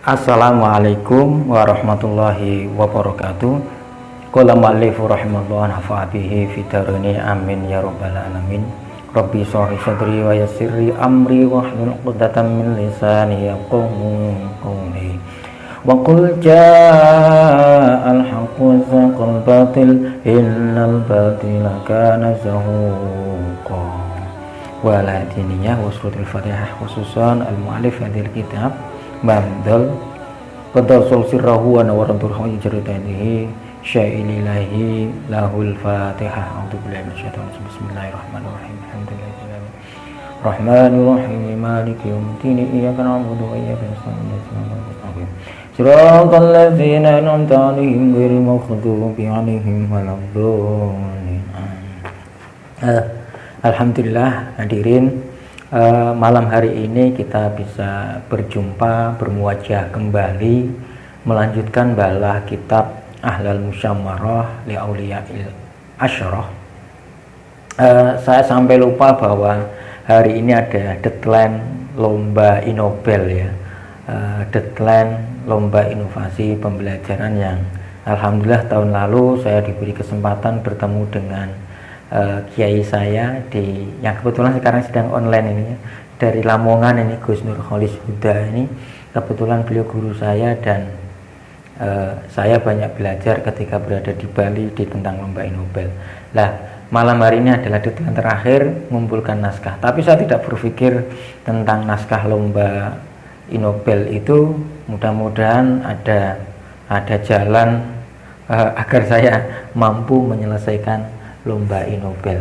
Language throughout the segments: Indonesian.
Assalamualaikum warahmatullahi wabarakatuh. Qala mu'allifu rahimahullah nafa'a bihi fidarani amin ya rabbal alamin. Rabbi shrah sadri wa yassir li amri wahlul 'uqdatam min lisani yafqahu qawli. Wa qul jaa'al haqqu wa zahaqal batil innal batila kana zahuqa. Wa la diniyah wa suratul Fatihah khususan al-mu'allif hadhil kitab Bandel Qaddasul sirrahu wa nawarantur hawi jaritanihi syaililahi lahul fatihah. A'udzubillahi minasyaitonir rajim. Bismillahirrahmanirrahim. Alhamdulillahi Rahmanirrahim maliki yaumiddin iyyaka na'budu wa iyyaka nasta'in. Shiratal ladzina an'amta 'alaihim ghairil maghdubi 'alaihim waladdallin. Alhamdulillah hadirin, malam hari ini kita bisa berjumpa, bermuajah kembali melanjutkan balah kitab Ahlal Musyammarah li Auliya'il Asyarah. Saya sampai lupa bahwa hari ini ada deadline lomba Inobel ya, deadline lomba inovasi pembelajaran yang alhamdulillah tahun lalu saya diberi kesempatan bertemu dengan kiai saya yang kebetulan sekarang sedang online ini ya, dari Lamongan ini, Gus Nur Kholis Huda ini. Kebetulan beliau guru saya dan saya banyak belajar ketika berada di Bali tentang lomba Inobel. Lah, malam hari ini adalah deadline terakhir mengumpulkan naskah. Tapi saya tidak berpikir tentang naskah lomba Inobel itu. Mudah-mudahan ada jalan agar saya mampu menyelesaikan lomba Inobel.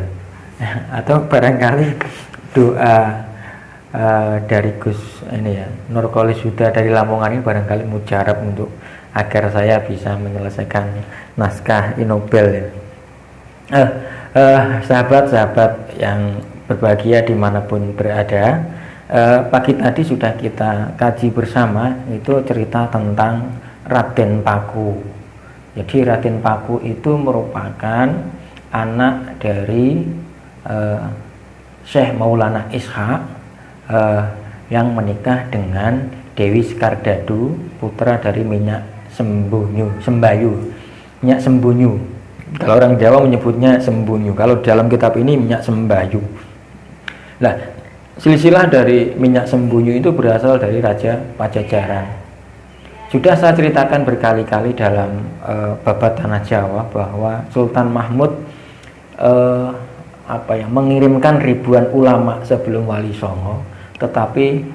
Atau barangkali doa dari Gus ini ya, Nur Kholis Huda dari Lamongan ini barangkali mujarab untuk agar saya bisa menyelesaikan naskah Inobel ya. Sahabat-sahabat yang berbahagia dimanapun berada, pagi tadi sudah kita kaji bersama itu cerita tentang Raden Paku. Jadi Raden Paku itu merupakan anak dari Syekh Maulana Ishaq yang menikah dengan Dewi Skardadu, putra dari Minyak Sembayu. Minyak Sembunyu. Kalau orang Jawa menyebutnya Sembunyu. Kalau dalam kitab ini Minyak Sembayu. Nah, silsilah dari Minyak Sembunyu itu berasal dari Raja Pajajaran. Sudah saya ceritakan berkali-kali dalam babat Tanah Jawa bahwa Sultan Mahmud mengirimkan ribuan ulama sebelum Wali Songo, tetapi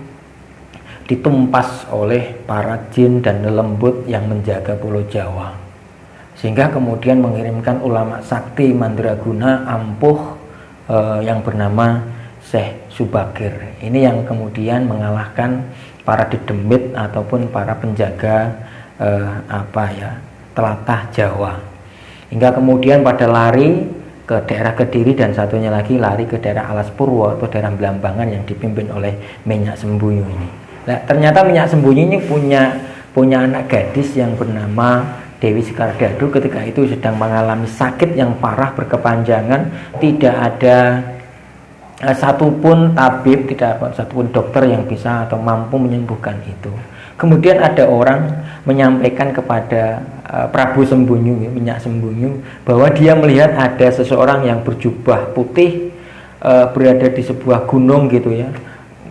ditumpas oleh para jin dan lembut yang menjaga Pulau Jawa, sehingga kemudian mengirimkan ulama sakti mandraguna ampuh yang bernama Syekh Subakir. Ini yang kemudian mengalahkan para dedemit ataupun para penjaga telatah Jawa, hingga kemudian pada lari ke daerah Kediri dan satunya lagi lari ke daerah Alas Purwo atau daerah Belambangan yang dipimpin oleh Minyak Sembunyu ini. Nah, ternyata Minyak Sembunyu ini punya anak gadis yang bernama Dewi Skardadu. Ketika itu sedang mengalami sakit yang parah berkepanjangan, tidak ada satupun tabib, tidak ada satupun dokter yang bisa atau mampu menyembuhkan itu. Kemudian ada orang menyampaikan kepada Prabu Sembunyu, Minyak Sembunyu, bahwa dia melihat ada seseorang yang berjubah putih berada di sebuah gunung gitu ya,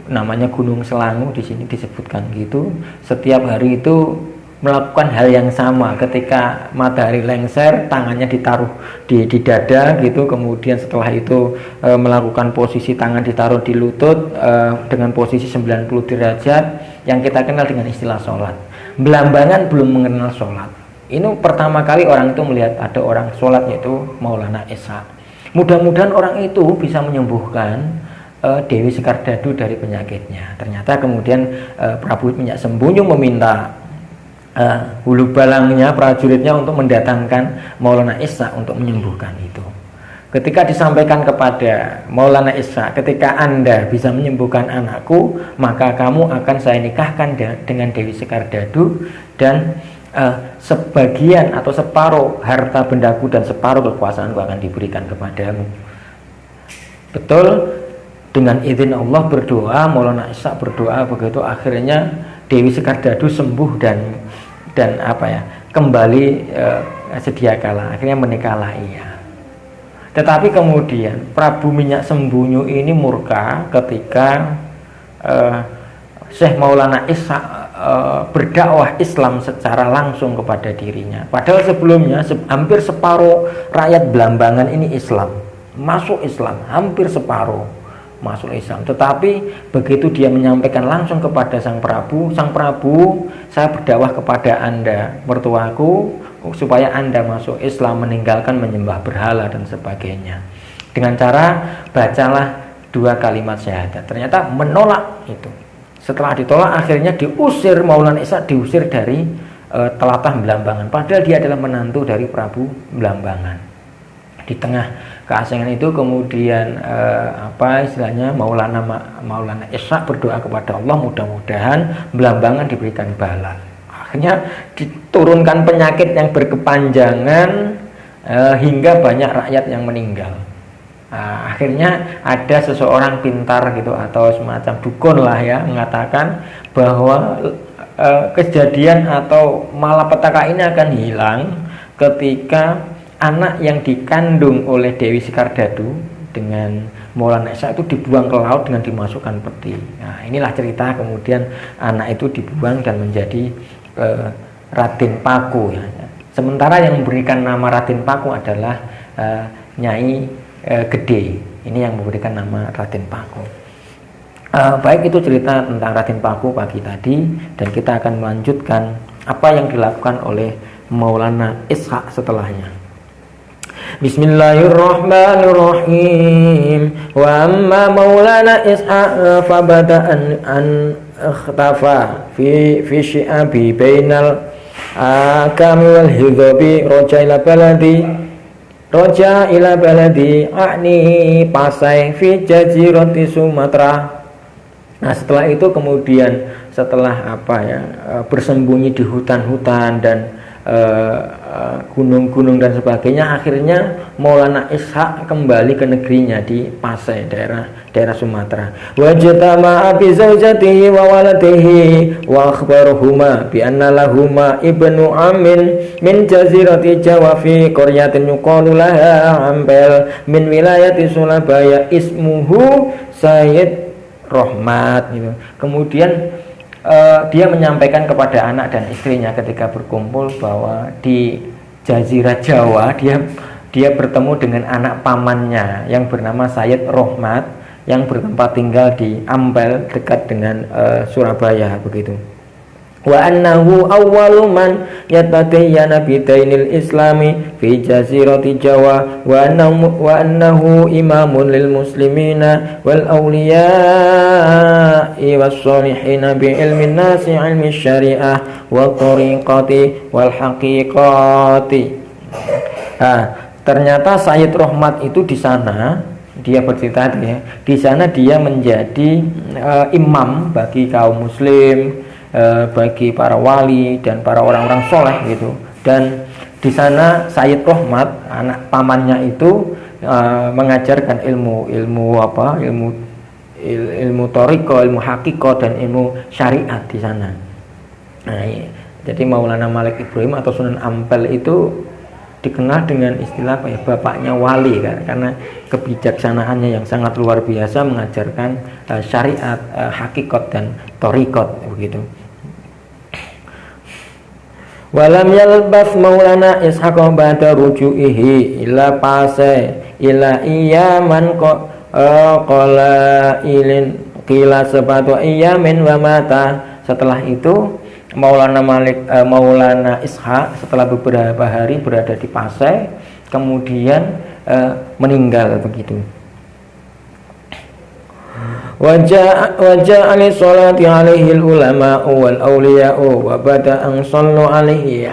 namanya Gunung Selangu, di sini disebutkan gitu. Setiap hari itu melakukan hal yang sama. Ketika matahari lengser, tangannya ditaruh di dada gitu, kemudian setelah itu melakukan posisi tangan ditaruh di lutut dengan posisi 90 derajat yang kita kenal dengan istilah sholat. Belambangan belum mengenal sholat. Ini pertama kali orang itu melihat ada orang sholat, yaitu Maulana Ishaq. Mudah-mudahan orang itu bisa menyembuhkan Dewi Skardadu dari penyakitnya. Ternyata kemudian Prabu Minyak Sembunyu meminta hulu balangnya, prajuritnya untuk mendatangkan Maulana Ishaq untuk menyembuhkan itu. Ketika disampaikan kepada Maulana Ishaq, ketika Anda bisa menyembuhkan anakku, maka kamu akan saya nikahkan dengan Dewi Skardadu, dan sebagian atau separuh harta bendaku dan separuh kekuasaanku akan diberikan kepadamu. Betul, dengan izin Allah berdoa, Maulana Ishaq berdoa begitu, akhirnya Dewi Sekardadu sembuh dan apa ya, kembali sedia kala, akhirnya menikahlah ia. Tetapi kemudian Prabu Minyak Sembunyi ini murka ketika Syekh Maulana Ishak berdakwah Islam secara langsung kepada dirinya. Padahal sebelumnya hampir separuh rakyat Blambangan ini Islam, masuk Islam, hampir separuh masuk Islam. Tetapi begitu dia menyampaikan langsung kepada Sang Prabu, saya berdakwah kepada Anda, mertuaku, supaya Anda masuk Islam, meninggalkan menyembah berhala dan sebagainya. Dengan cara bacalah 2 kalimat syahadat. Ternyata menolak itu. Setelah ditolak, akhirnya diusir, Maulana Ishak diusir dari telatah Blambangan. Padahal dia adalah menantu dari Prabu Blambangan. Di tengah keasingan itu kemudian Maulana Ishak berdoa kepada Allah, mudah-mudahan Blambangan diberikan bala. Akhirnya diturunkan penyakit yang berkepanjangan hingga banyak rakyat yang meninggal. Akhirnya ada seseorang pintar gitu atau semacam dukun lah ya, mengatakan bahwa kejadian atau malapetaka ini akan hilang ketika anak yang dikandung oleh Dewi Sekardadu dengan Maulana Ishak itu dibuang ke laut dengan dimasukkan peti. Nah, inilah cerita kemudian anak itu dibuang dan menjadi Raden Paku ya. Sementara yang memberikan nama Raden Paku adalah Nyai Gede. Ini yang memberikan nama Raden Paku. Baik, itu cerita tentang Raden Paku pagi tadi, dan kita akan melanjutkan apa yang dilakukan oleh Maulana Ishak setelahnya. Bismillahirrahmanirrahim. Wa amma Maulana Ishak fabada an ikhtafa fi syi'abi bainal akami wal hidhabi roja ila baladi akni Pasai fi jazirati Sumatera. Nah, setelah itu kemudian setelah bersembunyi di hutan-hutan dan gunung-gunung dan sebagainya, akhirnya Maulana Ishak kembali ke negerinya di Pasai, daerah Sumatera. Wajtama bi zaujatihi wa waladihi wa akhbarahuma bi anna lahuma ibnu amin min jazirati Jawa fi qaryatin yuqalu laha Ampel min wilayati Surabaya ismuhu Sayyid Rohmat gitu. Kemudian dia menyampaikan kepada anak dan istrinya ketika berkumpul bahwa di Jazirah Jawa dia bertemu dengan anak pamannya yang bernama Sayyid Rohmat yang bertempat tinggal di Ampel dekat dengan Surabaya begitu. Wa annahu awwalu man yatatayyana bidainil islami fi jazirati Jawa wa annahu imamun lil muslimina wal awliya'i was salihina bi ilmin nasi ilmi syariah wa tariqati wal haqiqati. Ternyata Sayyid Rohmat itu di sana, dia bercerita ya, di sana dia menjadi imam bagi kaum muslim, bagi para wali dan para orang-orang soleh gitu. Dan di sana Sayyid Rohmat, anak pamannya itu mengajarkan ilmu toriko, ilmu hakiko dan ilmu syariat di sana. Nah, jadi Maulana Malik Ibrahim atau Sunan Ampel itu dikenal dengan istilah bapaknya wali kan, karena kebijaksanaannya yang sangat luar biasa mengajarkan syariat, hakikat dan torikot begitu. Walam yalbas Maulana Ishaq ba'da ruju'ihi ila Pasai ila iyaman qala ilin qila sabatu iyamin wa mata. Setelah itu Maulana Ishaq setelah beberapa hari berada di Pasai kemudian meninggal begitu. Wajah ali salati alaihi ulama wal awliya'u wa bada'an sallu alaihi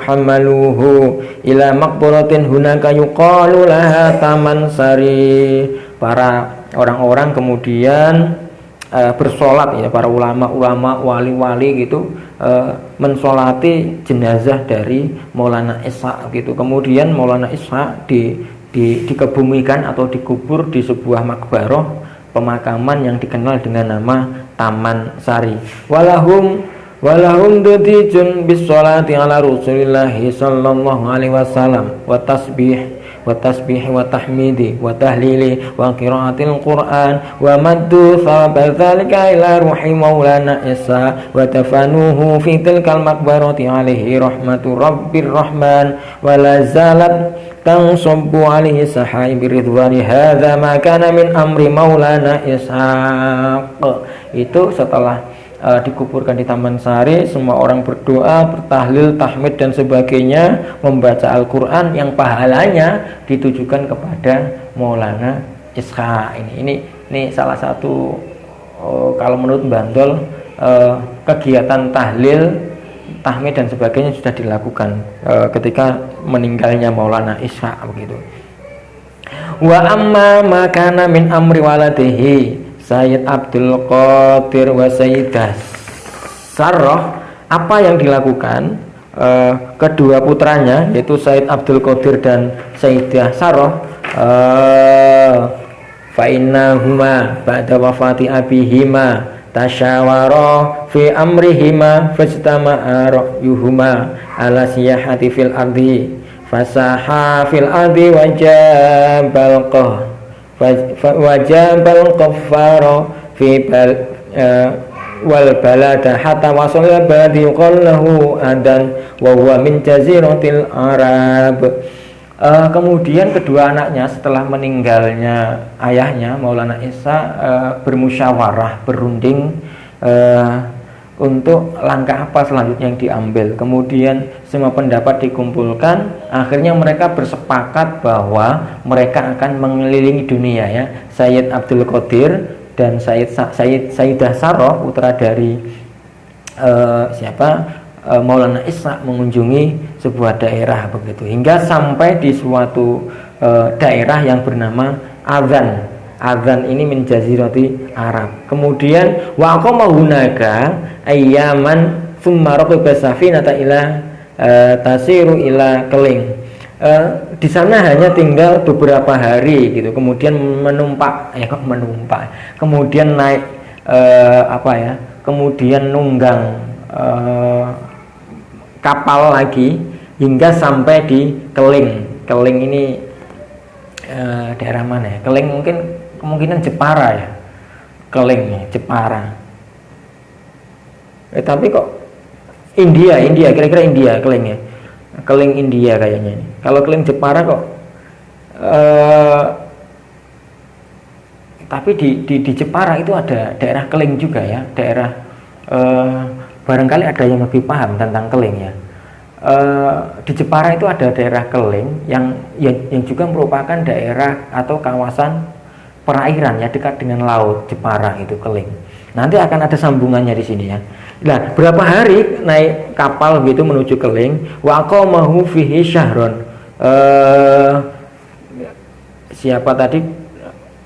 hamaluhu ila maqbaratin hunaka yuqalu laha Taman Sari. Para orang-orang kemudian bersolat ya, para ulama-ulama wali-wali gitu mensolati jenazah dari Maulana Ishaq gitu. Kemudian Maulana Ishaq dikebumikan atau dikubur di sebuah makbaroh pemakaman yang dikenal dengan nama Taman Sari. Walahum dudijun bis sholati ala Rasulillahi sallallahu alaihi wasallam wa tasbih wa tahmidi wa tahlili wa qiraatil Qur'an wa maddu thawaba dzalika ila ruhi maulana Isa wa tafanuhu fi tilkal maqbarati alaihi rahmatu rabbir rahman wa la zalat tansabbu alaihi sahabi ridwani hadza ma kana min amri maulana Ishaq. Itu setelah dikuburkan di Taman Sari, semua orang berdoa, bertahlil, tahmid dan sebagainya, membaca Al-Quran yang pahalanya ditujukan kepada Maulana Ishaq. Ini salah satu kalau menurut Bandol kegiatan tahlil, tahmid dan sebagainya sudah dilakukan ketika meninggalnya Maulana Ishaq begitu. Wa amma makana min amri waladihi Sayyid Abdul Qadir wa Sayyidah Sarroh, apa yang dilakukan kedua putranya yaitu Sayyid Abdul Qadir dan Sayyidah Sarroh, fa innahuma ba'da wafati abihima tasyawara fi amrihima fajtama'a ra'yuhuma ala siyahati fil ardi fasaha fil ardi wajabal wajabal qaffara fi wal balada hatta wasala baladi yuqallahu adan wa huwa min jaziratil Arab. Kemudian kedua anaknya setelah meninggalnya ayahnya Maulana Isa bermusyawarah, berunding untuk langkah apa selanjutnya yang diambil. Kemudian semua pendapat dikumpulkan, akhirnya mereka bersepakat bahwa mereka akan mengelilingi dunia ya. Sayyid Abdul Qadir dan Sayyidah Sarroh, putra dari Maulana Ishaq, mengunjungi sebuah daerah begitu, hingga sampai di suatu daerah yang bernama Adzan ini min jazirati Arab. Kemudian wa aqama hunaka ayyaman thumma raqiba safinata ila tasiru ila Keling. Di sana hanya tinggal beberapa hari gitu. Kemudian kemudian naik kemudian nunggang kapal lagi hingga sampai di Keling. Keling ini daerah mana ya? Keling mungkin kemungkinan Jepara ya. Keling Jepara. Tapi kok India kira-kira India Keling ya. Keling India kayaknya ini. Kalau Keling Jepara kok tapi di Jepara itu ada daerah Keling juga ya. Daerah barangkali ada yang lebih paham tentang Keling ya. Di Jepara itu ada daerah Keling yang juga merupakan daerah atau kawasan perairan ya, dekat dengan laut. Jepara itu Keling. Nanti akan ada sambungannya di sini ya. Nah, berapa hari naik kapal gitu menuju Keling, wa qamahu fihi syahron. Siapa tadi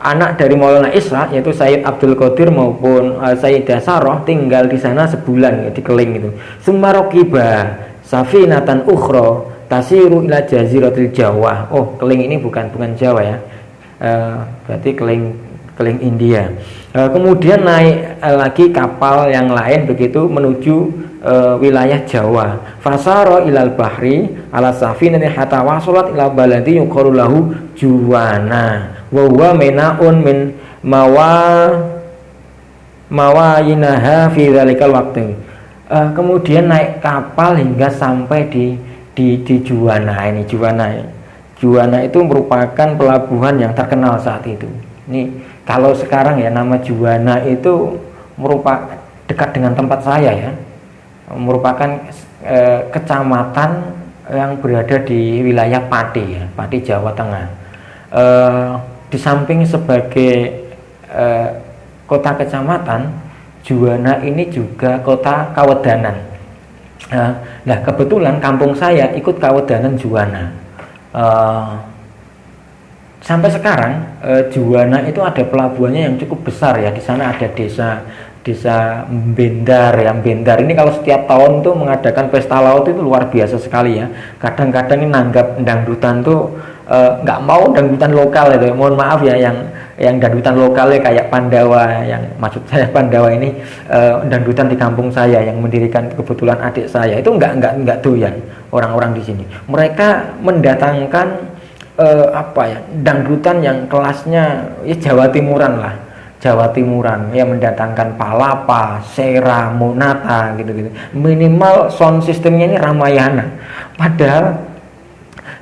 anak dari Maulana Ishaq yaitu Sayyid Abdul Qadir maupun Sayyidah Sarroh tinggal di sana sebulan ya, di Keling itu. Sumarokiba safinatan ukhra tasiru ila jaziratil Jawa. Oh, Keling ini bukan Jawa ya. Berarti Keling India. Kemudian naik lagi kapal yang lain begitu menuju wilayah Jawa. Fasara ilal bahri ala safinati hatta wasalat ila baladi yuqalu lahu Juwana. Wa huwa minaun min mawayinaha fi dzalikal waqti. Kemudian naik kapal hingga sampai di Juwana ini. Juwana itu merupakan pelabuhan yang terkenal saat itu. Ini kalau sekarang ya nama Juwana itu merupakan dekat dengan tempat saya ya. Merupakan kecamatan yang berada di wilayah Pati ya, Pati Jawa Tengah. Di samping sebagai kota kecamatan, Juwana ini juga kota Kawedanan. Nah, kebetulan kampung saya ikut Kawedanan Juwana. Sampai sekarang Juwana itu ada pelabuhannya yang cukup besar ya. Di sana ada desa Bendar ya. Bendar ini kalau setiap tahun tuh mengadakan pesta laut itu luar biasa sekali ya. Kadang-kadang ini nanggap dangdutan tuh nggak mau dangdutan lokal itu. Mohon maaf ya yang dangdutan lokalnya kayak Pandawa, yang maksud saya Pandawa ini dangdutan di kampung saya yang mendirikan kebetulan adik saya itu enggak doyan orang-orang di sini. Mereka mendatangkan dangdutan yang kelasnya ya Jawa Timuran lah. Jawa Timuran yang mendatangkan Palapa, Sera, Monata gitu-gitu. Minimal sound sistemnya ini Ramayana. Padahal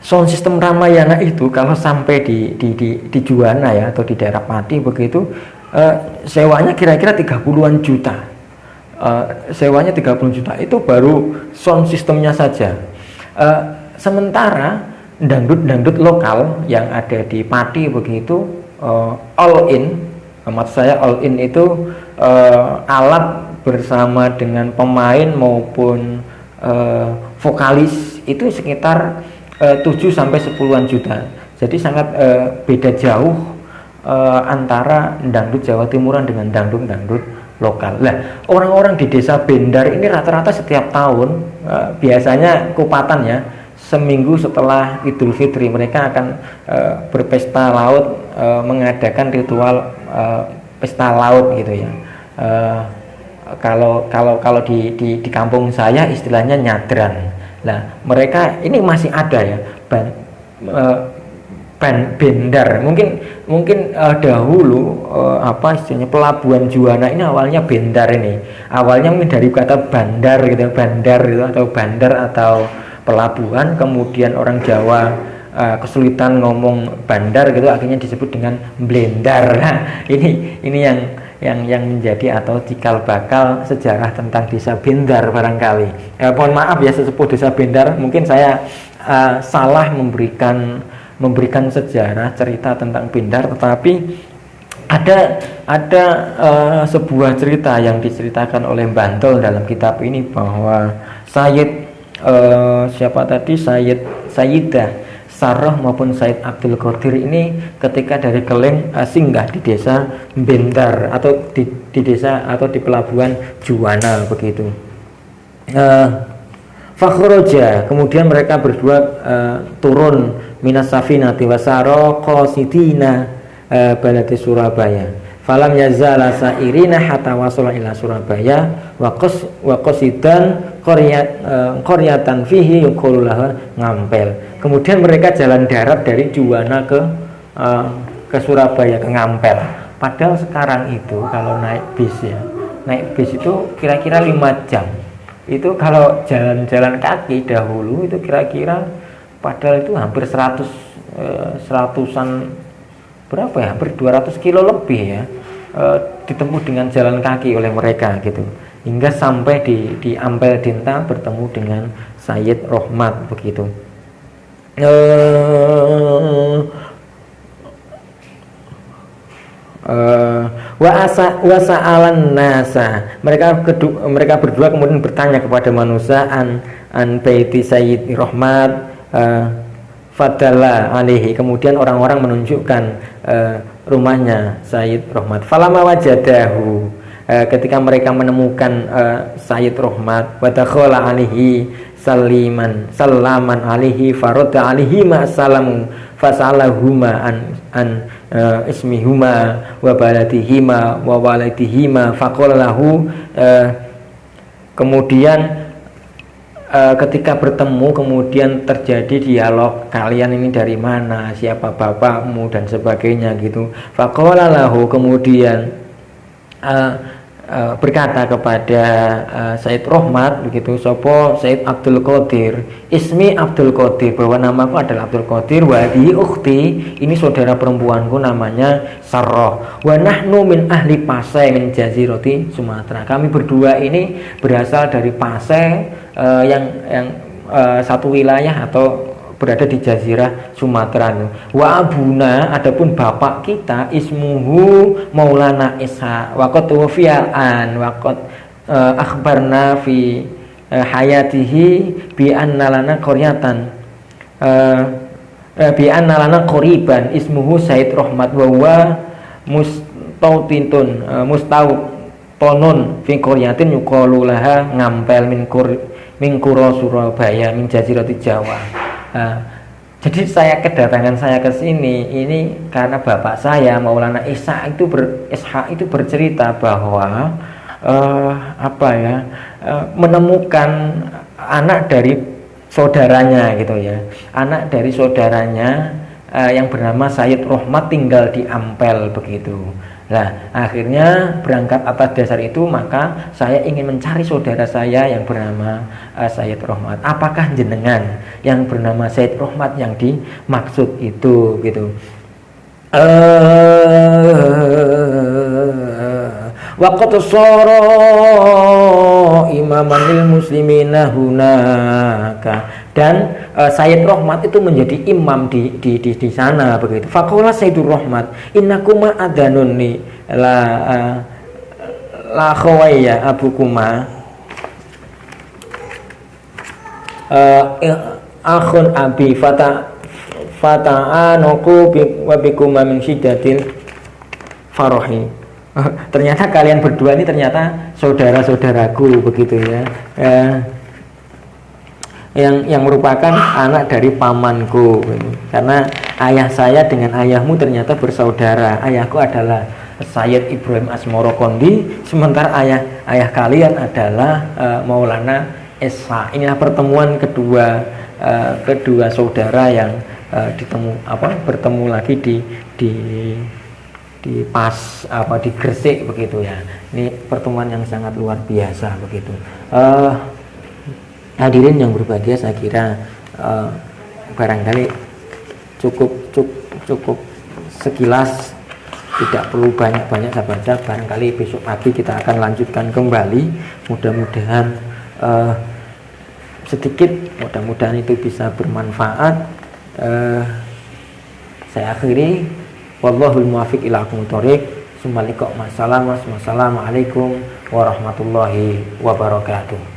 sound system Ramayana itu kalau sampai di Juwana ya atau di daerah Pati begitu sewanya kira-kira 30-an juta. Sewanya 30 juta itu baru sound systemnya saja. Sementara dangdut lokal yang ada di Pati begitu all in. Maksud saya all in itu alat bersama dengan pemain maupun vokalis itu sekitar 7 sampai 10-an juta. Jadi sangat beda jauh antara dangdut Jawa Timuran dengan dangdut lokal. Lah, orang-orang di desa Bendar ini rata-rata setiap tahun biasanya kupatan ya, seminggu setelah Idul Fitri mereka akan berpesta laut, mengadakan ritual pesta laut gitu ya. Kalau di kampung saya istilahnya nyadran. Nah, mereka ini masih ada ya Bendar. Mungkin dahulu istilahnya pelabuhan Juwana ini awalnya Bendar ini. Awalnya mungkin dari kata bandar gitu, bandar gitu atau bandar atau pelabuhan, kemudian orang Jawa kesulitan ngomong bandar gitu akhirnya disebut dengan blendar. Nah, ini yang menjadi atau cikal bakal sejarah tentang desa Bendar barangkali. Mohon maaf ya sesepuh desa Bendar, mungkin saya salah memberikan sejarah cerita tentang Bendar, tetapi ada sebuah cerita yang diceritakan oleh Bantul dalam kitab ini bahwa Sayyidah Sarah maupun Said Abdul Qadir ini ketika dari Keleng singgah di desa Bendar atau di desa atau di pelabuhan Juwana begitu. Fakhroja, kemudian mereka berdua turun minas safinati wasaro qasidina balati Surabaya. Falam yazala sairina hatta wasala ila Surabaya wa qasidan qaryatan fihi yuqalu laha Ngampel. Kemudian mereka jalan darat dari Juwana ke Surabaya, ke Ngampel. Padahal sekarang itu kalau naik bis itu kira-kira 5 jam. Itu kalau jalan-jalan kaki dahulu itu kira-kira padahal itu hampir 100-an berapa ya, hampir 200 kilo lebih ya, ditempuh dengan jalan kaki oleh mereka gitu, hingga sampai di Ampel Denta bertemu dengan Sayyid Rohmat begitu. Wa sa'alan nasa, mereka berdua kemudian bertanya kepada manusia an baiti Sayyid Rohmat fadalla alaihi, kemudian orang-orang menunjukkan rumahnya Sayyid Rohmat. Falama wajadahu, ketika mereka menemukan Sayyid Rohmat, wa dakhala alaihi salaman alaihi faradda alaihi ma salamu fasalahuma an ismihuma wa baladihima wa waladihima faqala lahu, kemudian ketika bertemu kemudian terjadi dialog, kalian ini dari mana, siapa bapakmu dan sebagainya gitu. Faqala lahu, kemudian berkata kepada Said Rohmat begitu, sopo Said Abdul Qadir, ismi Abdul Qadir, bahwa namaku adalah Abdul Qadir, wa di ukhti, ini saudara perempuanku namanya Sarroh, wa nahnu min ahli Pasai min Jazirati Sumatera, kami berdua ini berasal dari Pasai yang satu wilayah atau berada di Jazirah Sumatera. Wa abuna, adapun bapak kita ismuhu Maulana Isha waqad tuwfi'an waqad akhbarna fi hayatihi bi anna lana qaryatan bi anna lana qoriban ismuhu Said Rohmat wa huwa mustautonun fi qaryatin yuqalu laha Ngampel min Kuro Surabaya min Jazirati Jawa. Jadi kedatangan saya ke sini ini karena bapak saya Maulana Ishaq itu bercerita bahwa menemukan anak dari saudaranya gitu ya, anak dari saudaranya yang bernama Sayyid Rohmat tinggal di Ampel begitu. Nah, akhirnya berangkat atas dasar itu maka saya ingin mencari saudara saya yang bernama Sayyid Rohmat. Apakah jenengan yang bernama Sayyid Rohmat yang dimaksud itu gitu? Waqat sara imaman lil muslimina hunaka, dan Sayyid Rohmat itu menjadi imam di sana begitu. Faqala Sayyidur Rohmat innakuma adanuni la khawaya abukuma akhun abi fata'anuku wa bikuma min syiddatil farahi. Ternyata kalian berdua ini ternyata saudara-saudaraku begitu ya. Yang merupakan anak dari pamanku, karena ayah saya dengan ayahmu ternyata bersaudara. Ayahku adalah Sayyid Ibrahim Asmoro Kondi, sementara ayah kalian adalah Maulana Ishaq. Inilah pertemuan kedua saudara yang bertemu lagi di Gresik begitu ya. Ini pertemuan yang sangat luar biasa begitu. Hadirin yang berbahagia, saya kira barangkali cukup sekilas, tidak perlu banyak saya baca. Barangkali besok pagi kita akan lanjutkan kembali. Mudah-mudahan sedikit, mudah-mudahan itu bisa bermanfaat. Saya akhiri. Wallahul muwaffiq ila aqwamit thoriq. Assalamualaikum warahmatullahi wabarakatuh.